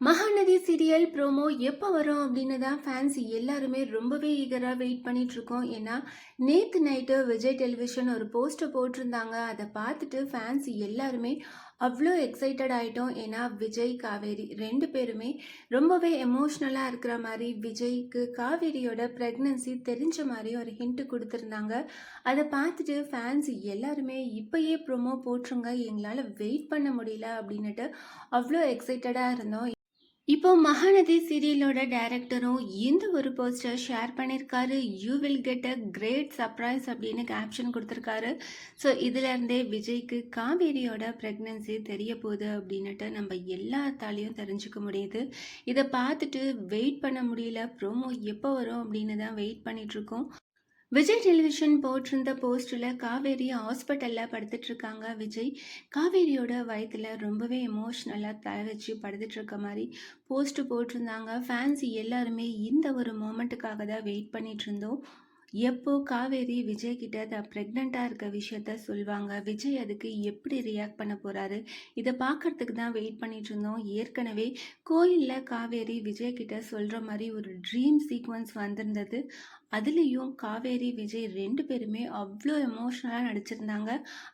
Mahanadi serial promo எப்போ வரும் அப்படின்னு தான் ஃபேன்ஸ் எல்லாருமே ரொம்பவே ஈகராக வெயிட் பண்ணிட்டு இருக்கோம். ஏன்னா நேற்று நைட்டு விஜய் டெலிவிஷன் ஒரு போஸ்டர் போட்டிருந்தாங்க. அதை பார்த்துட்டு ஃபேன்ஸ் எல்லாருமே அவ்வளோ எக்ஸைட்டட் ஆகிட்டோம். ஏன்னா விஜய் காவேரி ரெண்டு பேருமே ரொம்பவே எமோஷ்னலாக இருக்கிற மாதிரி, விஜய்க்கு காவேரியோட ப்ரெக்னன்சி தெரிஞ்ச மாதிரி ஒரு ஹிண்ட் கொடுத்துருந்தாங்க. அதை பார்த்துட்டு ஃபேன்ஸ் எல்லாருமே இப்போயே ப்ரோமோ போட்டுருங்க, எங்களால் வெயிட் பண்ண முடியல அப்படின்னுட்டு அவ்வளோ எக்ஸைட்டடாக இருந்தோம். இப்போ மகாநதி சீரியலோட டைரக்டரும் இந்த ஒரு போஸ்டர் ஷேர் பண்ணியிருக்காரு. You will get a great surprise அப்படின்னு கேப்ஷன் கொடுத்துருக்காரு. ஸோ இதுலேருந்தே விஜய்க்கு காவேரியோட ப்ரெக்னன்சி தெரிய போகுது அப்படின்னுட்டு நம்ம எல்லாத்தாலையும் தெரிஞ்சுக்க முடியுது. இதை பார்த்துட்டு வெயிட் பண்ண முடியல, ப்ரோமோ எப்போ வரும் அப்படின்னு தான் வெயிட் பண்ணிகிட்ருக்கோம். விஜய் டெலிவிஷன் போட்டிருந்த போஸ்டில் காவேரி ஹாஸ்பிட்டலில் படுத்துட்டு இருக்காங்க. விஜய் காவேரியோட வயத்தில் ரொம்பவே எமோஷ்னலாக தலை வச்சு படுத்துட்டு இருக்க மாதிரி போஸ்ட் போட்டிருந்தாங்க. ஃபேன்ஸ் எல்லாருமே இந்த ஒரு மோமெண்ட்டுக்காக தான் வெயிட் பண்ணிட்டு இருந்தோம். எப்போ காவேரி விஜய் கிட்ட ப்ரெக்னெண்ட்டாக இருக்க விஷயத்த சொல்லுவாங்க, விஜய் அதுக்கு எப்படி ரியாக்ட் பண்ண போகிறாரு, இதை பார்க்கறதுக்கு தான் வெயிட் பண்ணிட்டு இருந்தோம். ஏற்கனவே கோயிலில் காவேரி விஜய் கிட்ட சொல்கிற மாதிரி ஒரு ட்ரீம் சீக்வன்ஸ் வந்திருந்தது. அதுலேயும் காவேரி விஜய் ரெண்டு பேருமே அவ்வளோ எமோஷ்னலாக நடிச்சிருந்தாங்க.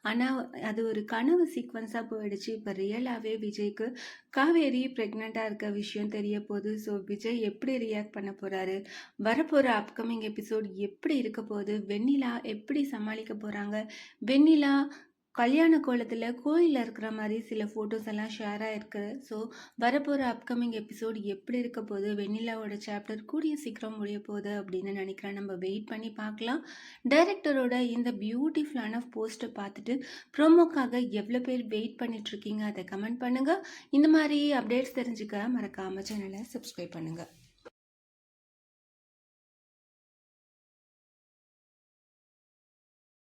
ஆனால் அது ஒரு கனவு சீக்வன்ஸாக போயிடுச்சு. இப்போ ரியலாகவே விஜய்க்கு காவேரி ப்ரெக்னெண்ட்டாக இருக்க விஷயம் தெரிய போகுது. ஸோ விஜய் எப்படி ரியாக்ட் பண்ண போகிறாரு, வரப்போகிற அப்கமிங் எபிசோட் எப்படி இருக்க போகுது, வெண்ணிலா எப்படி சமாளிக்க போகிறாங்க, வெண்ணிலா கல்யாண கோலத்தில் கோயிலில் இருக்கிற மாதிரி சில ஃபோட்டோஸ் எல்லாம் ஷேர் ஆகிருக்கு. ஸோ வரப்போகிற அப்கமிங் எபிசோட் எப்படி இருக்க போகுது, வெண்ணிலாவோட சாப்டர் கூடிய சீக்கிரம் முடிய போகுது அப்படின்னு நினைக்கிறேன். நம்ம வெயிட் பண்ணி பார்க்கலாம். டைரக்டரோட இந்த பியூட்டிஃபுல்லான போஸ்ட்டை பார்த்துட்டு ப்ரோமோக்காக எவ்வளோ பேர் வெயிட் பண்ணிட்டுருக்கீங்க அதை கமெண்ட் பண்ணுங்கள். இந்த மாதிரி அப்டேட்ஸ் தெரிஞ்சுக்க மறக்காமல் சேனலை சப்ஸ்கிரைப் பண்ணுங்கள்.